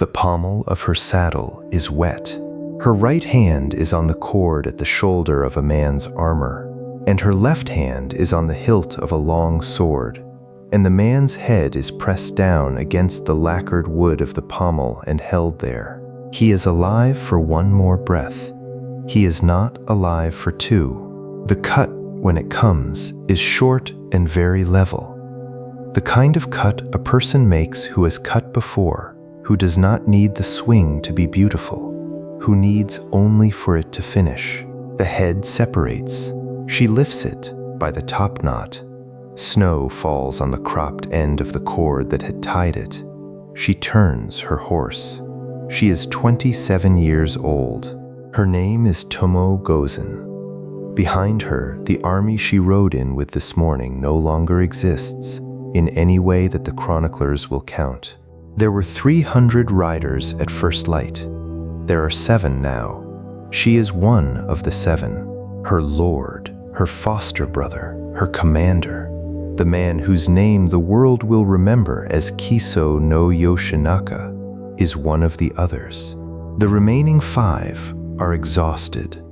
The pommel of her saddle is wet. Her right hand is on the cord at the shoulder of a man's armor, and her left hand is on the hilt of a long sword, and the man's head is pressed down against the lacquered wood of the pommel and held there. He is alive for one more breath. He is not alive for two. The cut, when it comes, is short and very level. The kind of cut a person makes who has cut before, who does not need the swing to be beautiful, who needs only for it to finish. The head separates. She lifts it by the top knot. Snow falls on the cropped end of the cord that had tied it. She turns her horse. She is 27 years old. Her name is Tomo Gozen. Behind her, the army she rode in with this morning no longer exists in any way that the chroniclers will count. There were 300 riders at first light. There are 7 now. She is one of the 7. Her lord, her foster brother, her commander, the man whose name the world will remember as Kiso no Yoshinaka, is one of the others. The remaining 5 are exhausted,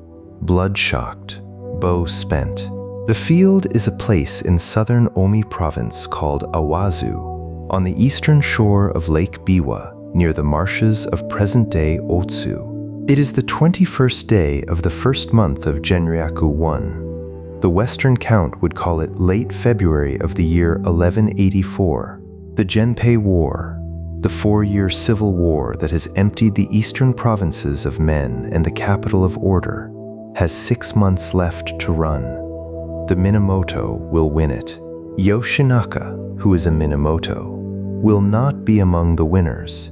blood-shocked, bow spent. The field is a place in southern Omi province called Awazu, on the eastern shore of Lake Biwa, near the marshes of present-day Otsu. It is the 21st day of the first month of Genryaku 1. The Western count would call it late February of the year 1184. The Genpei War, the 4-year civil war that has emptied the eastern provinces of men and the capital of order, has 6 months left to run. The Minamoto will win it. Yoshinaka, who is a Minamoto, will not be among the winners.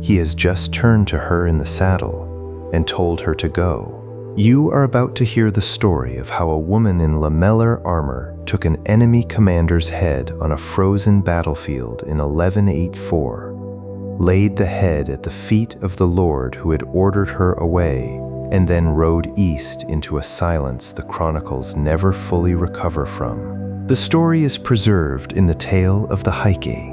He has just turned to her in the saddle and told her to go. You are about to hear the story of how a woman in lamellar armor took an enemy commander's head on a frozen battlefield in 1184, laid the head at the feet of the Lord who had ordered her away, and then rode east into a silence the chronicles never fully recover from. The story is preserved in the tale of the Heike,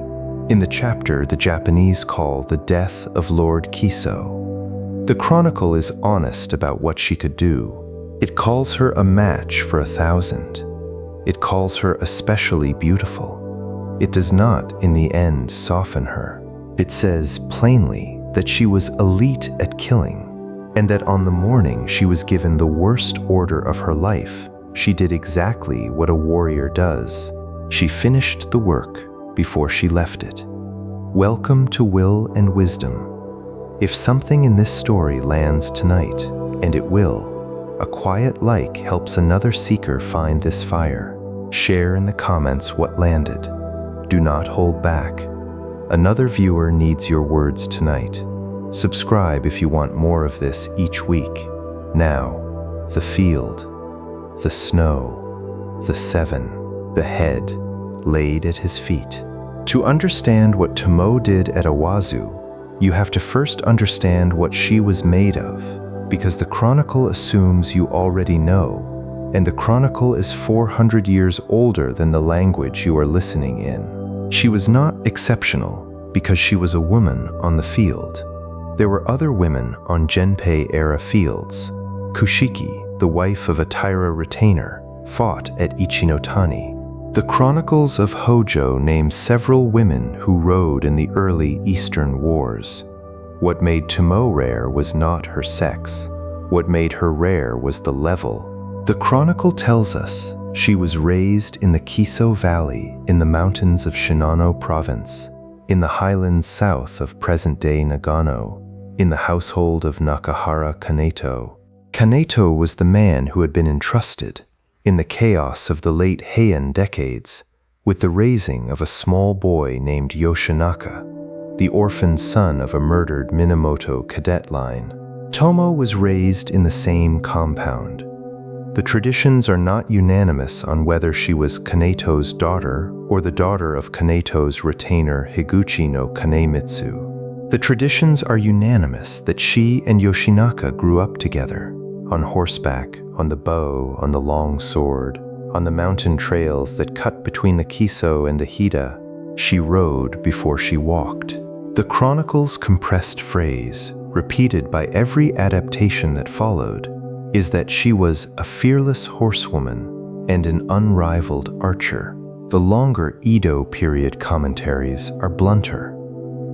in the chapter the Japanese call The Death of Lord Kiso. The chronicle is honest about what she could do. It calls her a match for 1,000. It calls her especially beautiful. It does not, in the end, soften her. It says plainly that she was elite at killing, and that on the morning she was given the worst order of her life, she did exactly what a warrior does. She finished the work before she left it. Welcome to Will and Wisdom. If something in this story lands tonight, and it will, a quiet like helps another seeker find this fire. Share in the comments what landed. Do not hold back. Another viewer needs your words tonight. Subscribe if you want more of this each week. Now, the field, the snow, the 7, the head laid at his feet. To understand what Tomo did at Awazu, you have to first understand what she was made of, because the chronicle assumes you already know, and the chronicle is 400 years older than the language you are listening in. She was not exceptional because she was a woman on the field. There were other women on Genpei-era fields. Kushiki, the wife of a Taira retainer, fought at Ichinotani. The Chronicles of Hojo name several women who rode in the early Eastern wars. What made Tomo rare was not her sex. What made her rare was the level. The chronicle tells us she was raised in the Kiso Valley in the mountains of Shinano Province, in the highlands south of present-day Nagano, in the household of Nakahara Kaneto. Kaneto was the man who had been entrusted, in the chaos of the late Heian decades, with the raising of a small boy named Yoshinaka, the orphan son of a murdered Minamoto cadet line. Tomo was raised in the same compound. The traditions are not unanimous on whether she was Kaneto's daughter or the daughter of Kaneto's retainer Higuchi no Kanemitsu. The traditions are unanimous that she and Yoshinaka grew up together, on horseback, on the bow, on the long sword, on the mountain trails that cut between the Kiso and the Hida. She rode before she walked. The chronicle's compressed phrase, repeated by every adaptation that followed, is that she was a fearless horsewoman and an unrivaled archer. The longer Edo period commentaries are blunter.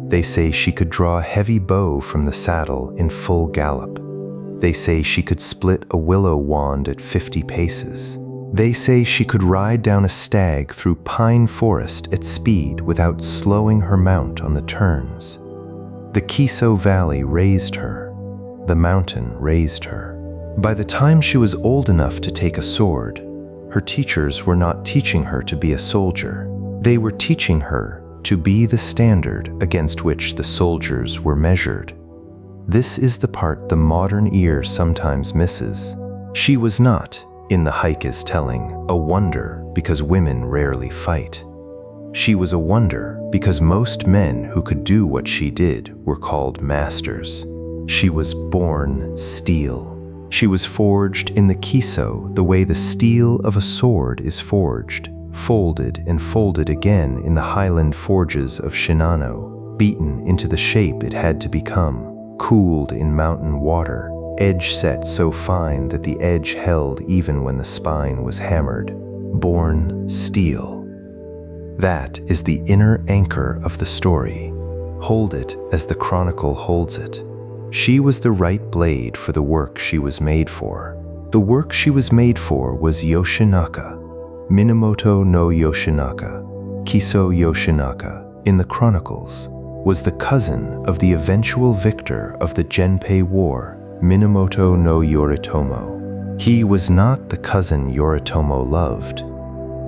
They say she could draw a heavy bow from the saddle in full gallop. They say she could split a willow wand at 50 paces. They say she could ride down a stag through pine forest at speed without slowing her mount on the turns. The Kiso Valley raised her. The mountain raised her. By the time she was old enough to take a sword, her teachers were not teaching her to be a soldier. They were teaching her to be the standard against which the soldiers were measured. This is the part the modern ear sometimes misses. She was not, in the Heike's telling, a wonder because women rarely fight. She was a wonder because most men who could do what she did were called masters. She was born steel. She was forged in the Kiso the way the steel of a sword is forged, folded and folded again in the highland forges of Shinano, beaten into the shape it had to become, cooled in mountain water, edge set so fine that the edge held even when the spine was hammered. Born steel. That is the inner anchor of the story. Hold it as the chronicle holds it. She was the right blade for the work she was made for. The work she was made for was Yoshinaka. Minamoto no Yoshinaka, Kiso Yoshinaka, in the chronicles, was the cousin of the eventual victor of the Genpei War, Minamoto no Yoritomo. He was not the cousin Yoritomo loved.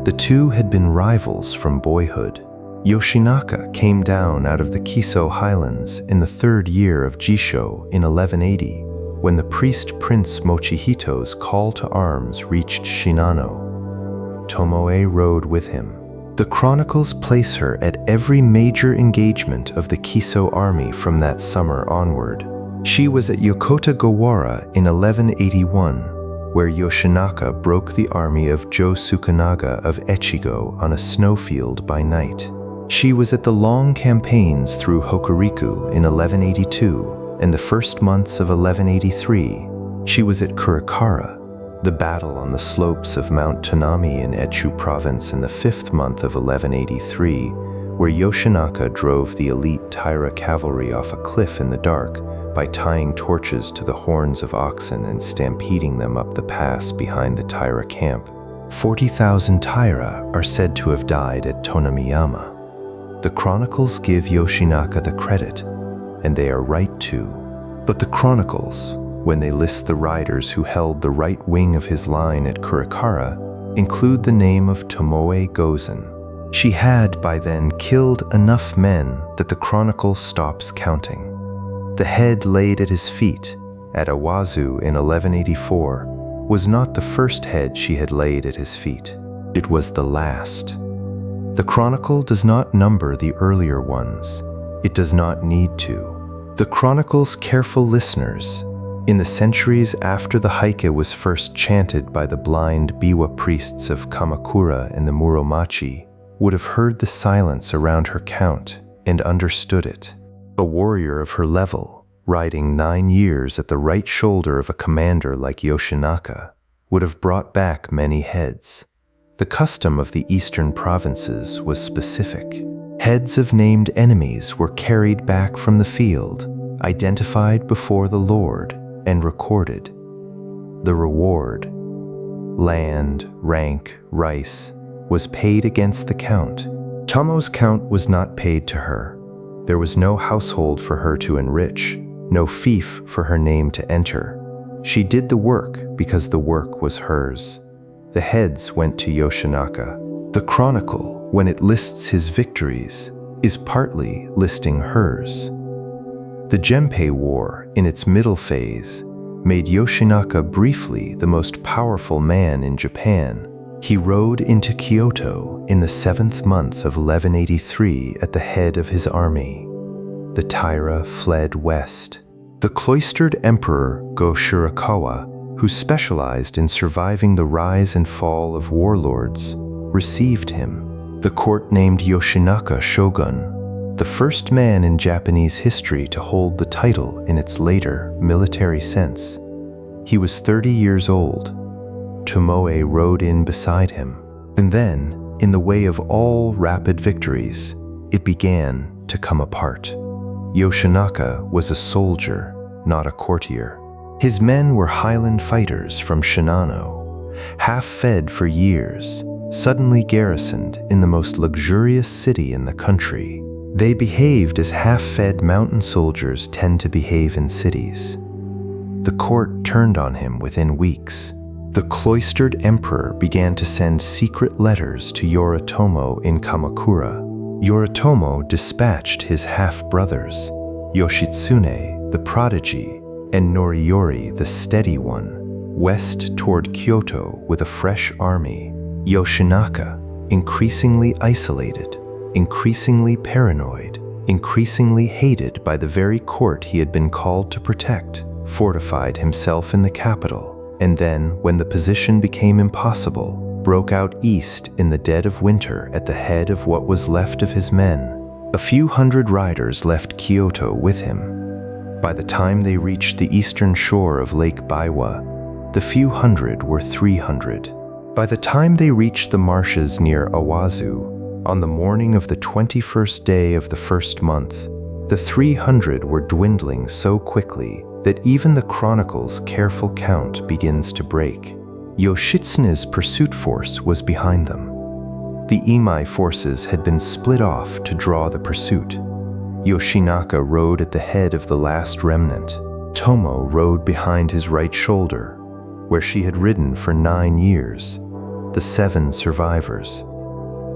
The two had been rivals from boyhood. Yoshinaka came down out of the Kiso highlands in the 3rd year of Jisho in 1180, when the priest Prince Mochihito's call to arms reached Shinano. Tomoe rode with him. The chronicles place her at every major engagement of the Kiso army from that summer onward. She was at Yokota Gawara in 1181, where Yoshinaka broke the army of Jo Sukanaga of Echigo on a snowfield by night. She was at the long campaigns through Hokuriku in 1182 and the first months of 1183. She was at Kurakara, the battle on the slopes of Mount Tanami in Echu province in the 5th month of 1183, where Yoshinaka drove the elite Taira cavalry off a cliff in the dark by tying torches to the horns of oxen and stampeding them up the pass behind the Taira camp. 40,000 Taira are said to have died at Tonamiyama. The chronicles give Yoshinaka the credit, and they are right too. But the chronicles, when they list the riders who held the right wing of his line at Kurakara, include the name of Tomoe Gozen. She had by then killed enough men that the chronicle stops counting. The head laid at his feet, at Awazu in 1184, was not the first head she had laid at his feet. It was the last. The chronicle does not number the earlier ones. It does not need to. The chronicle's careful listeners, in the centuries after the Heike was first chanted by the blind Biwa priests of Kamakura and the Muromachi, would have heard the silence around her count and understood it. A warrior of her level, riding 9 years at the right shoulder of a commander like Yoshinaka, would have brought back many heads. The custom of the eastern provinces was specific. Heads of named enemies were carried back from the field, identified before the Lord, and recorded. The reward, land, rank, rice, was paid against the count. Tomo's count was not paid to her. There was no household for her to enrich, no fief for her name to enter. She did the work because the work was hers. The heads went to Yoshinaka. The chronicle, when it lists his victories, is partly listing hers. The Genpei War, in its middle phase, made Yoshinaka briefly the most powerful man in Japan. He rode into Kyoto in the 7th month of 1183 at the head of his army. The Taira fled west. The cloistered emperor Go-Shirakawa, who specialized in surviving the rise and fall of warlords, received him. The court named Yoshinaka shogun. the first man in Japanese history to hold the title in its later military sense. He was 30 years old. Tomoe rode in beside him, and then, in the way of all rapid victories, it began to come apart. Yoshinaka was a soldier, not a courtier. His men were highland fighters from Shinano, half-fed for years, suddenly garrisoned in the most luxurious city in the country. They behaved as half-fed mountain soldiers tend to behave in cities. The court turned on him within weeks. The cloistered emperor began to send secret letters to Yoritomo in Kamakura. Yoritomo dispatched his half-brothers, Yoshitsune, the prodigy, and Noriyori, the steady one, west toward Kyoto with a fresh army. Yoshinaka, increasingly isolated, increasingly paranoid, increasingly hated by the very court he had been called to protect, fortified himself in the capital, and then, when the position became impossible, broke out east in the dead of winter at the head of what was left of his men. A few hundred riders left Kyoto with him. By the time they reached the eastern shore of Lake Biwa, the few hundred were 300. By the time they reached the marshes near Awazu, on the morning of the 21st day of the first month, the 300 were dwindling so quickly that even the chronicle's careful count begins to break. Yoshitsune's pursuit force was behind them. The Imai forces had been split off to draw the pursuit. Yoshinaka rode at the head of the last remnant. Tomo rode behind his right shoulder, where she had ridden for 9 years. The 7 survivors.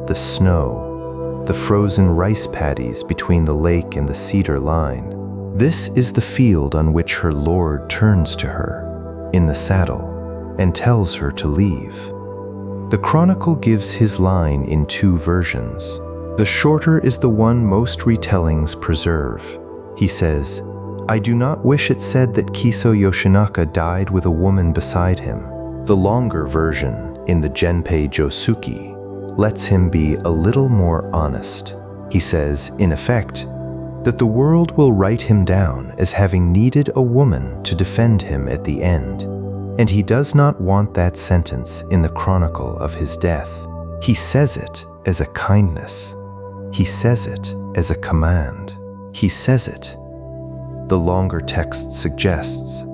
The snow, the frozen rice paddies between the lake and the cedar line. This is the field on which her lord turns to her, in the saddle, and tells her to leave. The chronicle gives his line in 2 versions. The shorter is the one most retellings preserve. He says, "I do not wish it said that Kiso Yoshinaka died with a woman beside him." The longer version, in the Genpei Josuki, lets him be a little more honest. He says, in effect, that the world will write him down as having needed a woman to defend him at the end, and he does not want that sentence in the chronicle of his death. He says it as a kindness. He says it as a command. He says it, the longer text suggests,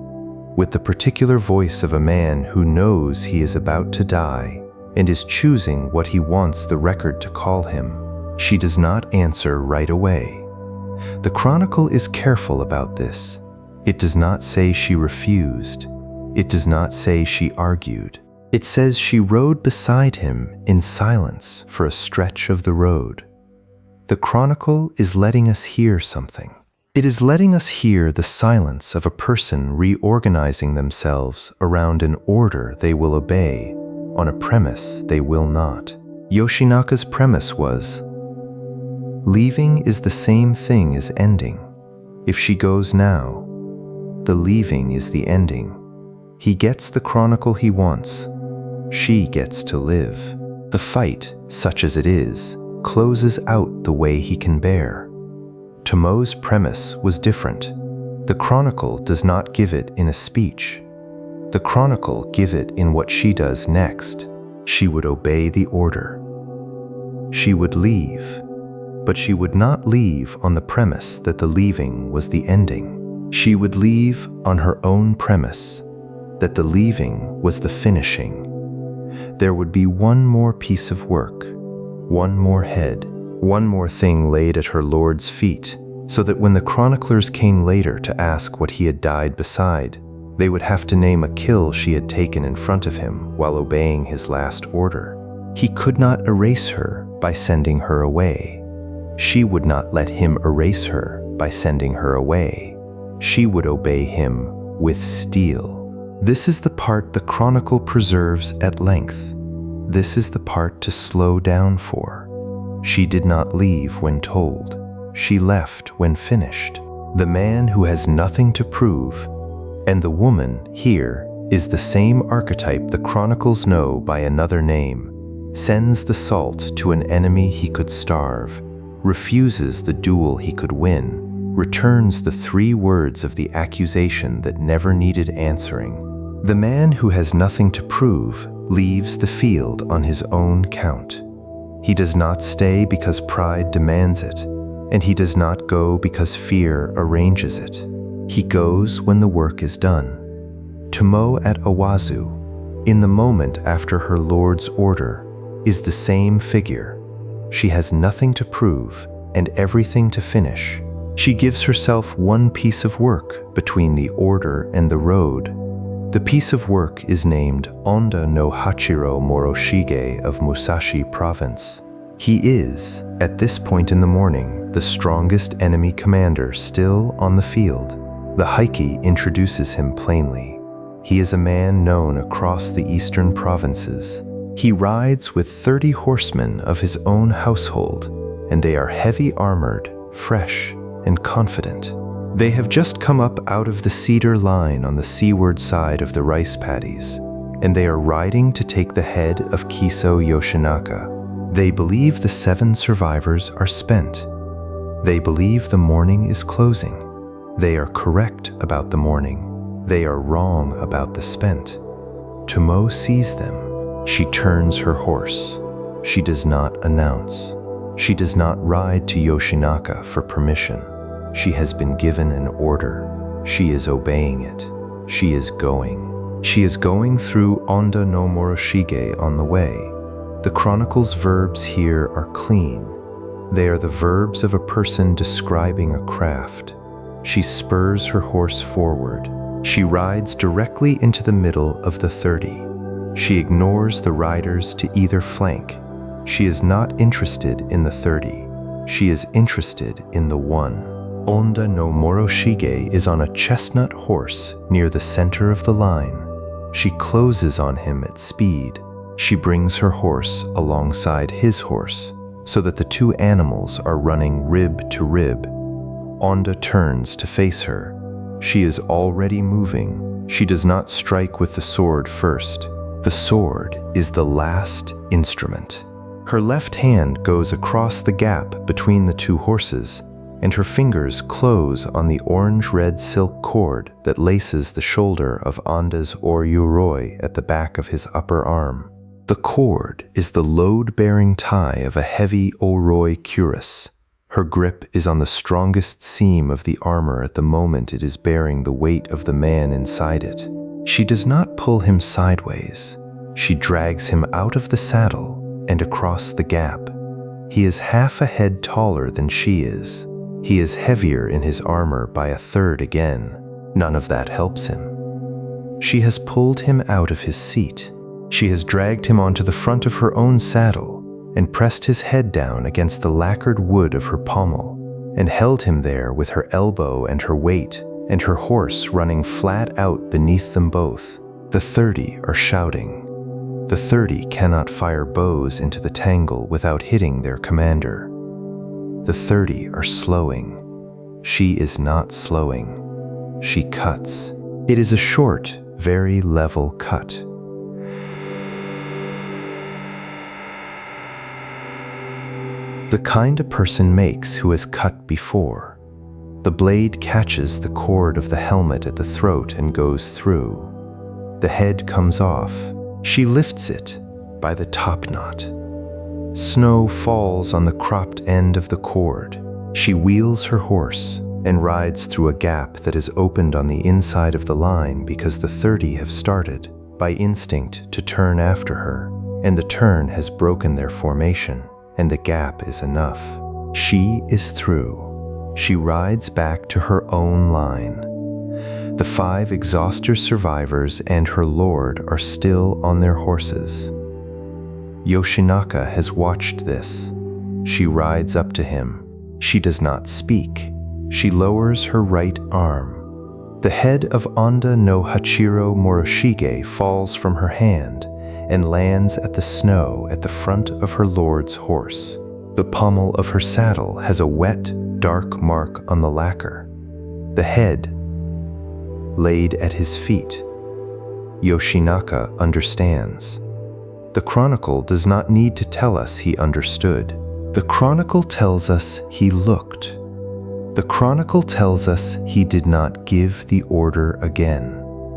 with the particular voice of a man who knows he is about to die and is choosing what he wants the record to call him. She does not answer right away. The chronicle is careful about this. It does not say she refused. It does not say she argued. It says she rode beside him in silence for a stretch of the road. The chronicle is letting us hear something. It is letting us hear the silence of a person reorganizing themselves around an order they will obey on a premise they will not. Yoshinaka's premise was, leaving is the same thing as ending. If she goes now, the leaving is the ending. He gets the chronicle he wants. She gets to live. The fight, such as it is, closes out the way he can bear. Tomoe's premise was different. The chronicle does not give it in a speech. The chronicle give it in what she does next. She would obey the order. She would leave, but she would not leave on the premise that the leaving was the ending. She would leave on her own premise that the leaving was the finishing. There would be one more piece of work, one more head, one more thing laid at her lord's feet, so that when the chroniclers came later to ask what he had died beside, they would have to name a kill she had taken in front of him while obeying his last order. He could not erase her by sending her away. She would not let him erase her by sending her away. She would obey him with steel. This is the part the chronicle preserves at length. This is the part to slow down for. She did not leave when told. She left when finished. The man who has nothing to prove, and the woman here is the same archetype the chronicles know by another name, sends the salt to an enemy he could starve, refuses the duel he could win, returns the 3 words of the accusation that never needed answering. The man who has nothing to prove leaves the field on his own count. He does not stay because pride demands it, and he does not go because fear arranges it. He goes when the work is done. Tomo at Awazu, in the moment after her lord's order, is the same figure. She has nothing to prove and everything to finish. She gives herself one piece of work between the order and the road. The piece of work is named Onda no Hachiro Moroshige of Musashi Province. He is, at this point in the morning, the strongest enemy commander still on the field. The Heike introduces him plainly. He is a man known across the eastern provinces. He rides with 30 horsemen of his own household, and they are heavy armored, fresh, and confident. They have just come up out of the cedar line on the seaward side of the rice paddies, and they are riding to take the head of Kiso Yoshinaka. They believe the 7 survivors are spent. They believe the morning is closing. They are correct about the morning. They are wrong about the spent. Tomo sees them. She turns her horse. She does not announce. She does not ride to Yoshinaka for permission. She has been given an order. She is obeying it. She is going. She is going through Onda no Moroshige on the way. The chronicle's verbs here are clean. They are the verbs of a person describing a craft. She spurs her horse forward. She rides directly into the middle of the 30. She ignores the riders to either flank. She is not interested in the 30. She is interested in the 1. Onda no Moroshige is on a chestnut horse near the center of the line. She closes on him at speed. She brings her horse alongside his horse so that the 2 animals are running rib to rib. Onda turns to face her. She is already moving. She does not strike with the sword first. The sword is the last instrument. Her left hand goes across the gap between the 2 horses, and her fingers close on the orange-red silk cord that laces the shoulder of Onda's Oryuroi at the back of his upper arm. The cord is the load-bearing tie of a heavy Oroi cuirass. Her grip is on the strongest seam of the armor at the moment it is bearing the weight of the man inside it. She does not pull him sideways. She drags him out of the saddle and across the gap. He is half a head taller than she is. He is heavier in his armor by a third again. None of that helps him. She has pulled him out of his seat. She has dragged him onto the front of her own saddle and pressed his head down against the lacquered wood of her pommel and held him there with her elbow and her weight and her horse running flat out beneath them both. The 30 are shouting. The 30 cannot fire bows into the tangle without hitting their commander. The 30 are slowing. She is not slowing. She cuts. It is a short, very level cut. The kind a person makes who has cut before. The blade catches the cord of the helmet at the throat and goes through. The head comes off. She lifts it by the top knot. Snow falls on the cropped end of the cord. She wheels her horse and rides through a gap that is opened on the inside of the line because the 30 have started, by instinct, to turn after her, and the turn has broken their formation, and the gap is enough. She is through. She rides back to her own line. The 5 exhauster survivors and her lord are still on their horses. Yoshinaka has watched this. She rides up to him. She does not speak. She lowers her right arm. The head of Onda no Hachiro Moroshige falls from her hand and lands at the snow at the front of her lord's horse. The pommel of her saddle has a wet, dark mark on the lacquer. The head laid at his feet. Yoshinaka understands. The chronicle does not need to tell us he understood. The chronicle tells us he looked. The chronicle tells us he did not give the order again.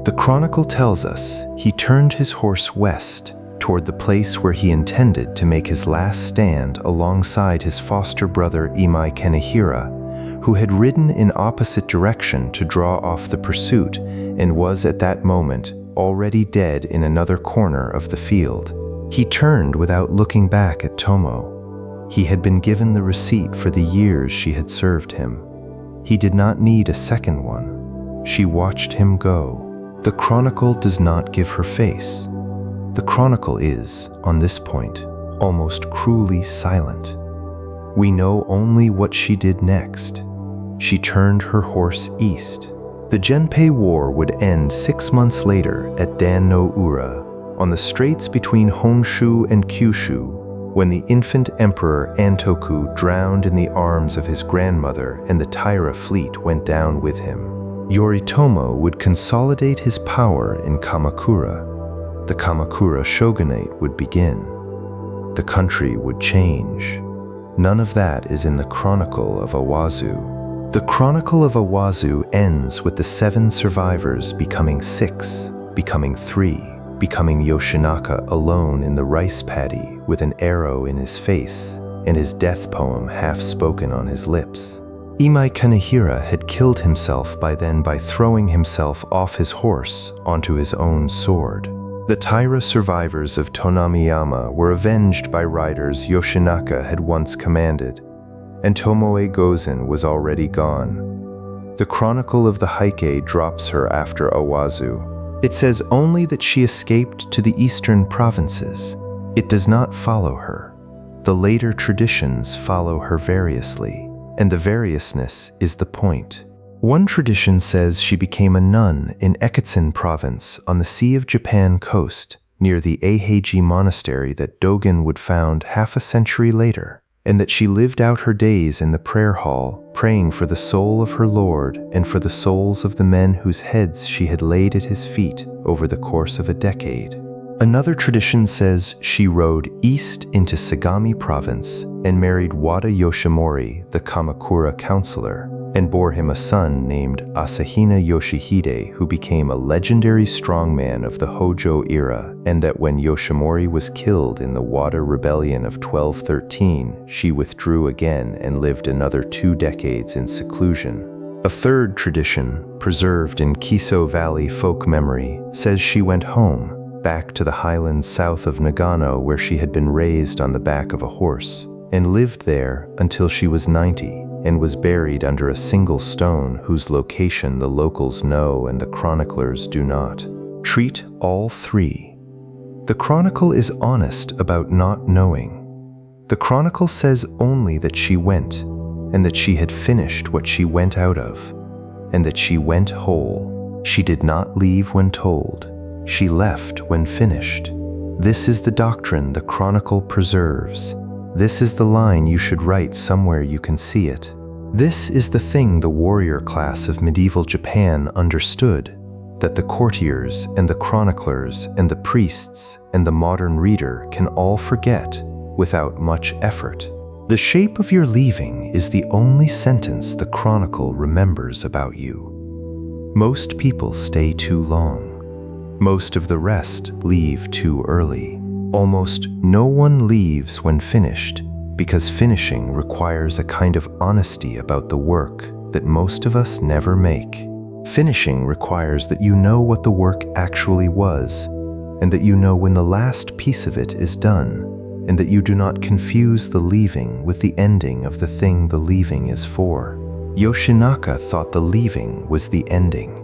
The chronicle tells us he turned his horse west toward the place where he intended to make his last stand alongside his foster brother Imai Kanehira, who had ridden in opposite direction to draw off the pursuit and was at that moment already dead in another corner of the field. He turned without looking back at Tomo. He had been given the receipt for the years she had served him. He did not need a second one. She watched him go. The chronicle does not give her face. The chronicle is, on this point, almost cruelly silent. We know only what she did next. She turned her horse east. The Genpei War would end 6 months later at Dan no Ura, on the straits between Honshu and Kyushu, when the infant emperor Antoku drowned in the arms of his grandmother and the Taira fleet went down with him. Yoritomo would consolidate his power in Kamakura. The Kamakura shogunate would begin. The country would change. None of that is in the Chronicle of Awazu. The Chronicle of Awazu ends with the 7 survivors becoming 6, becoming 3, becoming Yoshinaka alone in the rice paddy with an arrow in his face and his death poem half spoken on his lips. Imai Kanehira had killed himself by then by throwing himself off his horse onto his own sword. The Taira survivors of Tonamiyama were avenged by riders Yoshinaka had once commanded, and Tomoe Gozen was already gone. The Chronicle of the Heike drops her after Awazu. It says only that she escaped to the eastern provinces. It does not follow her. The later traditions follow her variously, and the variousness is the point. One tradition says she became a nun in Ekitsun province on the Sea of Japan coast, near the Eiheiji monastery that Dogen would found half a century later, and that she lived out her days in the prayer hall, praying for the soul of her Lord and for the souls of the men whose heads she had laid at his feet over the course of a decade. Another tradition says she rode east into Sagami province and married Wada Yoshimori, the Kamakura counselor, and bore him a son named Asahina Yoshihide, who became a legendary strongman of the Hojo era, and that when Yoshimori was killed in the Wada rebellion of 1213, she withdrew again and lived another 2 decades in seclusion. A third tradition, preserved in Kiso Valley folk memory, says she went home, back to the highlands south of Nagano where she had been raised on the back of a horse, and lived there until she was 90 and was buried under a single stone whose location the locals know and the chroniclers do not. Treat all 3. The chronicle is honest about not knowing. The chronicle says only that she went, and that she had finished what she went out of, and that she went whole. She did not leave when told. She left when finished. This is the doctrine the chronicle preserves. This is the line you should write somewhere you can see it. This is the thing the warrior class of medieval Japan understood, that the courtiers and the chroniclers and the priests and the modern reader can all forget without much effort. The shape of your leaving is the only sentence the chronicle remembers about you. Most people stay too long. Most of the rest leave too early. Almost no one leaves when finished, because finishing requires a kind of honesty about the work that most of us never make. Finishing requires that you know what the work actually was, and that you know when the last piece of it is done, and that you do not confuse the leaving with the ending of the thing the leaving is for. Yoshinaka thought the leaving was the ending.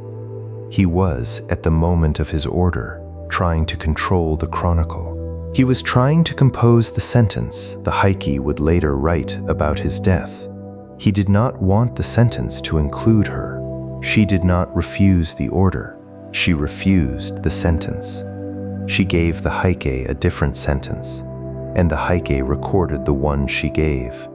He was, at the moment of his order, trying to control the chronicle. He was trying to compose the sentence the Heike would later write about his death. He did not want the sentence to include her. She did not refuse the order. She refused the sentence. She gave the Heike a different sentence, and the Heike recorded the one she gave.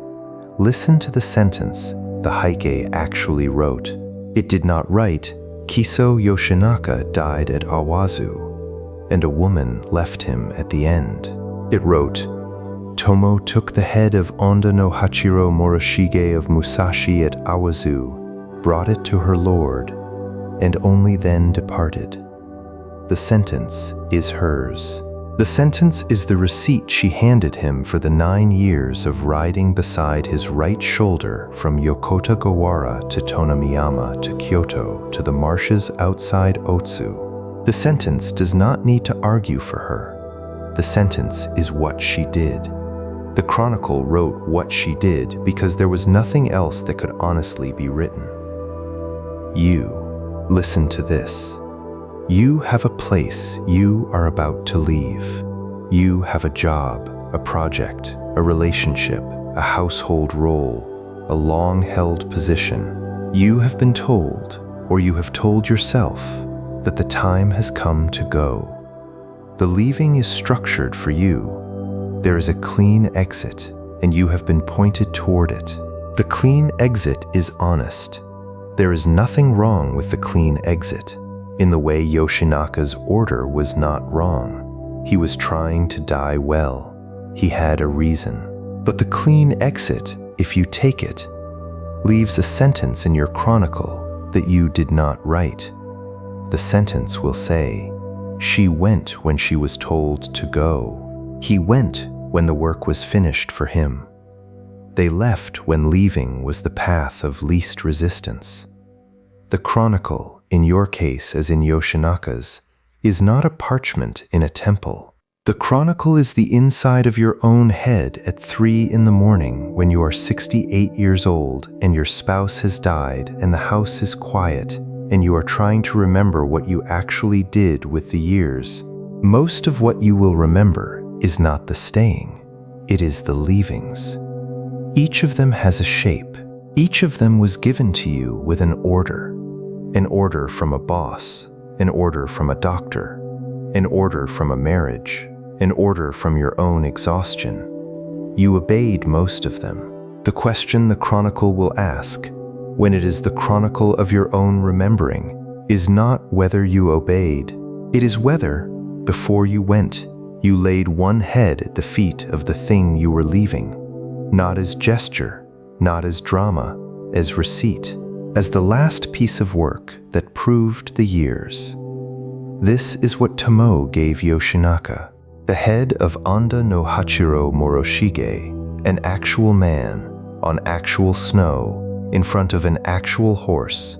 Listen to the sentence the Heike actually wrote. It did not write, "Kiso Yoshinaka died at Awazu, and a woman left him at the end." It wrote, Tomo took the head of Onda no Hachiro Moroshige of Musashi at Awazu, brought it to her lord, and only then departed. The sentence is hers. The sentence is the receipt she handed him for the 9 years of riding beside his right shoulder from Yokota-Gawara to Tonamiyama to Kyoto to the marshes outside Otsu. The sentence does not need to argue for her. The sentence is what she did. The Chronicle wrote what she did because there was nothing else that could honestly be written. You, listen to this. You have a place you are about to leave. You have a job, a project, a relationship, a household role, a long-held position. You have been told, or you have told yourself, that the time has come to go. The leaving is structured for you. There is a clean exit, and you have been pointed toward it. The clean exit is honest. There is nothing wrong with the clean exit. In the way Yoshinaka's order was not wrong. He was trying to die well. He had a reason. But the clean exit, if you take it, leaves a sentence in your chronicle that you did not write. The sentence will say, "She went when she was told to go. He went when the work was finished for him. They left when leaving was the path of least resistance." The chronicle, in your case as in Yoshinaka's, is not a parchment in a temple. The chronicle is the inside of your own head at 3 in the morning when you are 68 years old and your spouse has died and the house is quiet and you are trying to remember what you actually did with the years. Most of what you will remember is not the staying, it is the leavings. Each of them has a shape. Each of them was given to you with an order from a boss, an order from a doctor, an order from a marriage, an order from your own exhaustion. You obeyed most of them. The question the chronicle will ask, when it is the chronicle of your own remembering, is not whether you obeyed. It is whether, before you went, you laid one head at the feet of the thing you were leaving, not as gesture, not as drama, as receipt, as the last piece of work that proved the years. This is what Tomo gave Yoshinaka, the head of Onda no Hachiro Moroshige, an actual man, on actual snow, in front of an actual horse.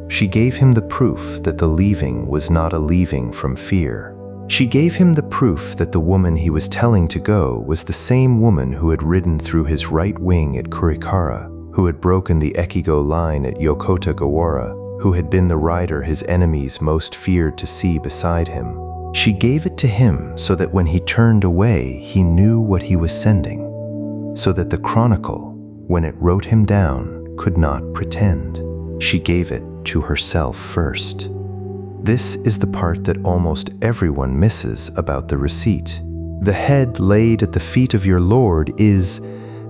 She gave him the proof that the leaving was not a leaving from fear. She gave him the proof that the woman he was telling to go was the same woman who had ridden through his right wing at Kurikara, who had broken the Ekigo line at Yokota-Gawara, who had been the rider his enemies most feared to see beside him. She gave it to him so that when he turned away, he knew what he was sending, so that the chronicle, when it wrote him down, could not pretend. She gave it to herself first. This is the part that almost everyone misses about the receipt. The head laid at the feet of your Lord is,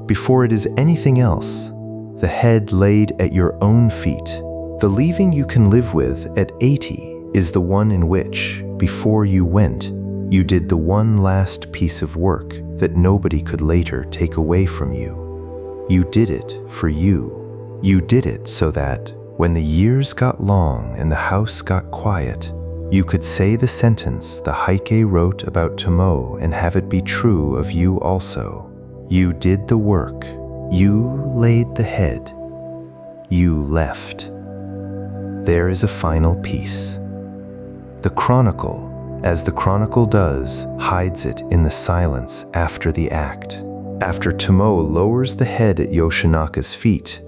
before it is anything else, the head laid at your own feet. The leaving you can live with at 80 is the one in which, before you went, you did the one last piece of work that nobody could later take away from you. You did it for you. You did it so that, when the years got long and the house got quiet, you could say the sentence the Heike wrote about Tomo and have it be true of you also. You did the work. You laid the head. You left. There is a final piece. The chronicle, as the chronicle does, hides it in the silence after the act. After Tomo lowers the head at Yoshinaka's feet,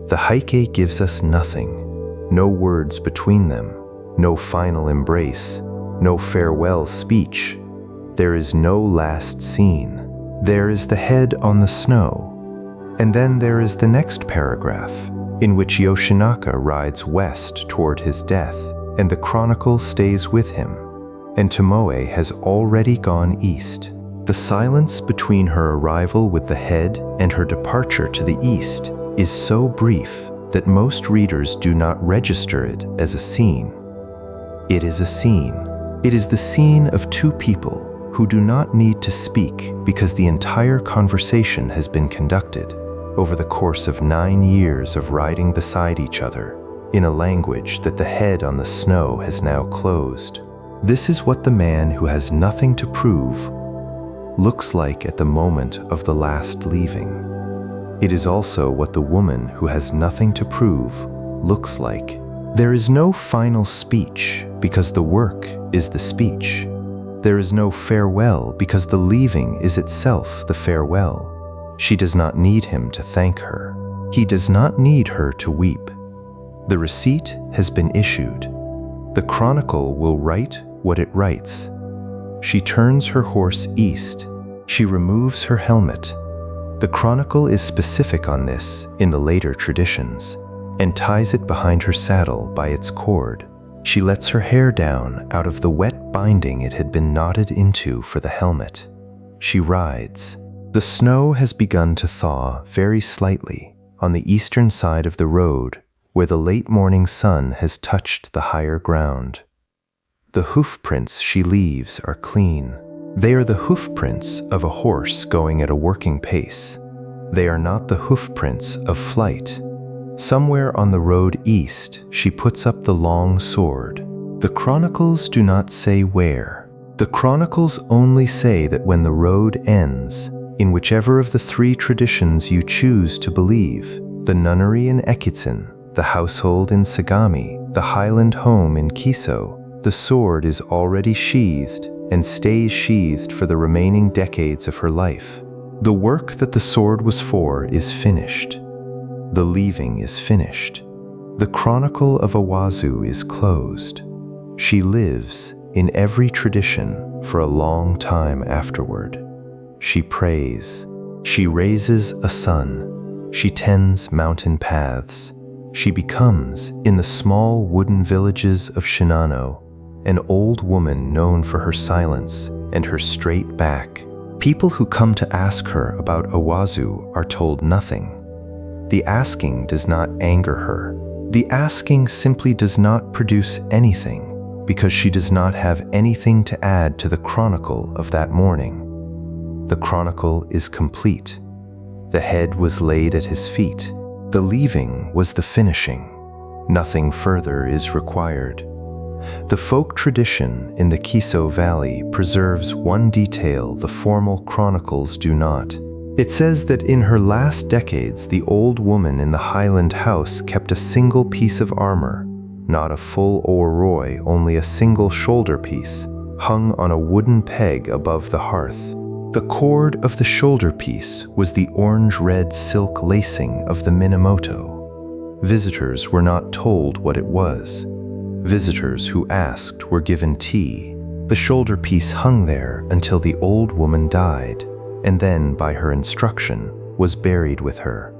the Heike gives us nothing. No words between them, no final embrace, no farewell speech. There is no last scene. There is the head on the snow. And then there is the next paragraph, in which Yoshinaka rides west toward his death, and the chronicle stays with him, and Tomoe has already gone east. The silence between her arrival with the head and her departure to the east is so brief that most readers do not register it as a scene. It is a scene. It is the scene of two people who do not need to speak because the entire conversation has been conducted over the course of 9 years of riding beside each other in a language that the head on the snow has now closed. This is what the man who has nothing to prove looks like at the moment of the last leaving. It is also what the woman who has nothing to prove looks like. There is no final speech because the work is the speech. There is no farewell because the leaving is itself the farewell. She does not need him to thank her. He does not need her to weep. The receipt has been issued. The chronicle will write what it writes. She turns her horse east. She removes her helmet. The chronicle is specific on this in the later traditions and ties it behind her saddle by its cord. She lets her hair down out of the wet binding it had been knotted into for the helmet. She rides. The snow has begun to thaw very slightly on the eastern side of the road where the late morning sun has touched the higher ground. The hoof prints she leaves are clean. They are the hoof prints of a horse going at a working pace. They are not the hoof prints of flight. Somewhere on the road east, she puts up the long sword. The chronicles do not say where. The chronicles only say that when the road ends, in whichever of the 3 traditions you choose to believe, the nunnery in Ekitsun, the household in Sagami, the highland home in Kiso, the sword is already sheathed and stays sheathed for the remaining decades of her life. The work that the sword was for is finished. The leaving is finished. The chronicle of Awazu is closed. She lives in every tradition for a long time afterward. She prays. She raises a son. She tends mountain paths. She becomes, in the small wooden villages of Shinano, an old woman known for her silence and her straight back. People who come to ask her about Awazu are told nothing. The asking does not anger her. The asking simply does not produce anything because she does not have anything to add to the chronicle of that morning. The chronicle is complete. The head was laid at his feet. The leaving was the finishing. Nothing further is required. The folk tradition in the Kiso Valley preserves one detail the formal chronicles do not. It says that in her last decades, the old woman in the Highland house kept a single piece of armor, not a full orroy, only a single shoulder piece, hung on a wooden peg above the hearth. The cord of the shoulder piece was the orange-red silk lacing of the Minamoto. Visitors were not told what it was. Visitors who asked were given tea. The shoulder piece hung there until the old woman died, and then, by her instruction, was buried with her.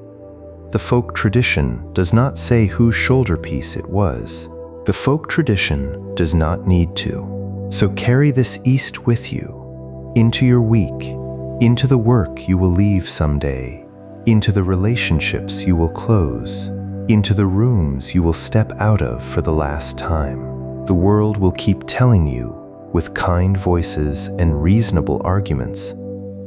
The folk tradition does not say whose shoulder piece it was. The folk tradition does not need to. So carry this east with you, into your week, into the work you will leave someday, into the relationships you will close, into the rooms you will step out of for the last time. The world will keep telling you, with kind voices and reasonable arguments,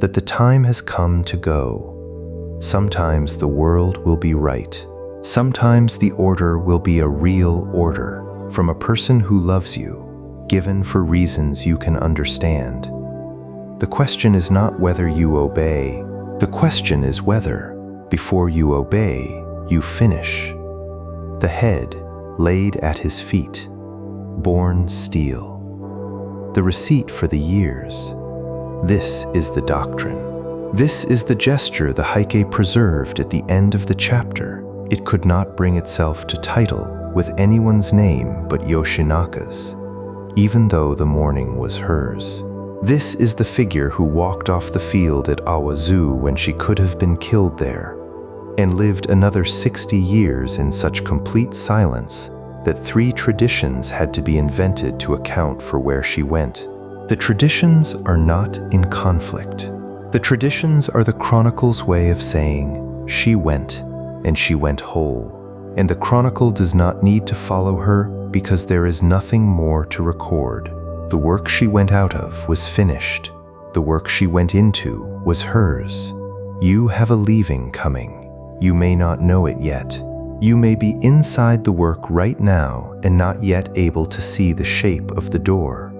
that the time has come to go. Sometimes the world will be right. Sometimes the order will be a real order from a person who loves you, given for reasons you can understand. The question is not whether you obey. The question is whether, before you obey, you finish. The head laid at his feet, born steel. The receipt for the years. This is the doctrine. This is the gesture the Heike preserved at the end of the chapter. It could not bring itself to title with anyone's name but Yoshinaka's, even though the morning was hers. This is the figure who walked off the field at Awazu when she could have been killed there, and lived another 60 years in such complete silence that 3 traditions had to be invented to account for where she went. The traditions are not in conflict. The traditions are the chronicle's way of saying, she went, and she went whole, and the chronicle does not need to follow her because there is nothing more to record. The work she went out of was finished, The work she went into was hers. You have a leaving coming. You may not know it yet. You may be inside the work right now and not yet able to see the shape of the door.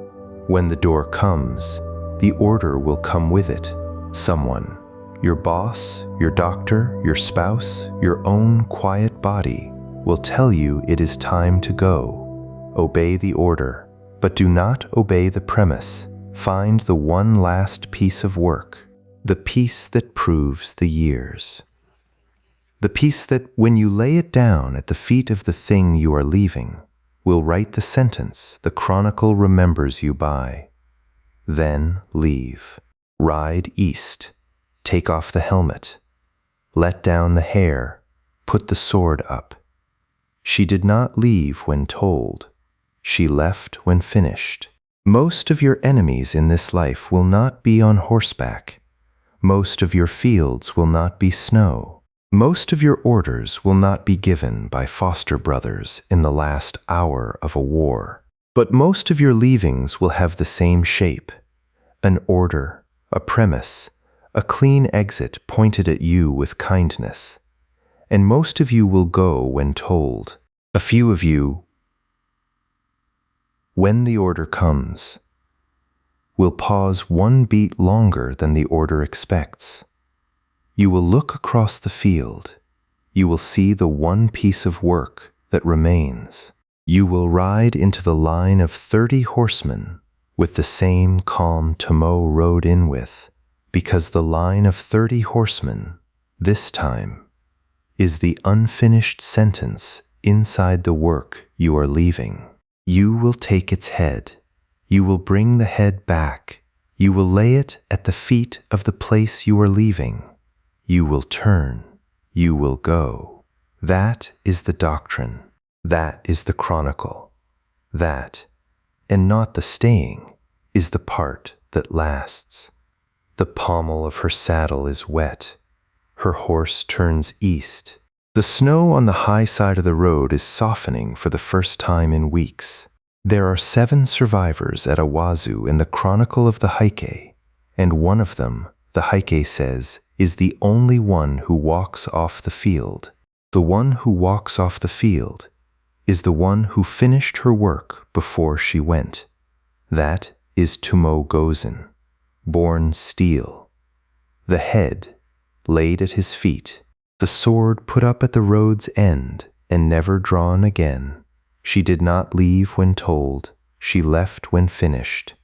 When the door comes, the order will come with it. Someone, your boss, your doctor, your spouse, your own quiet body, will tell you it is time to go. Obey the order, but do not obey the premise. Find the one last piece of work, the piece that proves the years. The piece that, when you lay it down at the feet of the thing you are leaving, will write the sentence the chronicle remembers you by. Then leave. Ride east. Take off the helmet. Let down the hair. Put the sword up. She did not leave when told. She left when finished. Most of your enemies in this life will not be on horseback. Most of your fields will not be snow. Most of your orders will not be given by foster brothers in the last hour of a war. But most of your leavings will have the same shape. An order, a premise, a clean exit pointed at you with kindness. And most of you will go when told. A few of you, when the order comes, will pause one beat longer than the order expects. You will look across the field. You will see the one piece of work that remains. You will ride into the line of 30 horsemen with the same calm Tomo rode in with, because the line of 30 horsemen, this time, is the unfinished sentence inside the work you are leaving. You will take its head. You will bring the head back. You will lay it at the feet of the place you are leaving. You will turn. You will go. That is the doctrine. That is the chronicle. That, and not the staying, is the part that lasts. The pommel of her saddle is wet. Her horse turns east. The snow on the high side of the road is softening for the first time in weeks. There are 7 survivors at Awazu in the Chronicle of the Heike, and one of them, the Heike says, is the only one who walks off the field. The one who walks off the field is the one who finished her work before she went. That is Tumo Gozen, born steel. The head laid at his feet, the sword put up at the road's end and never drawn again. She did not leave when told. She left when finished.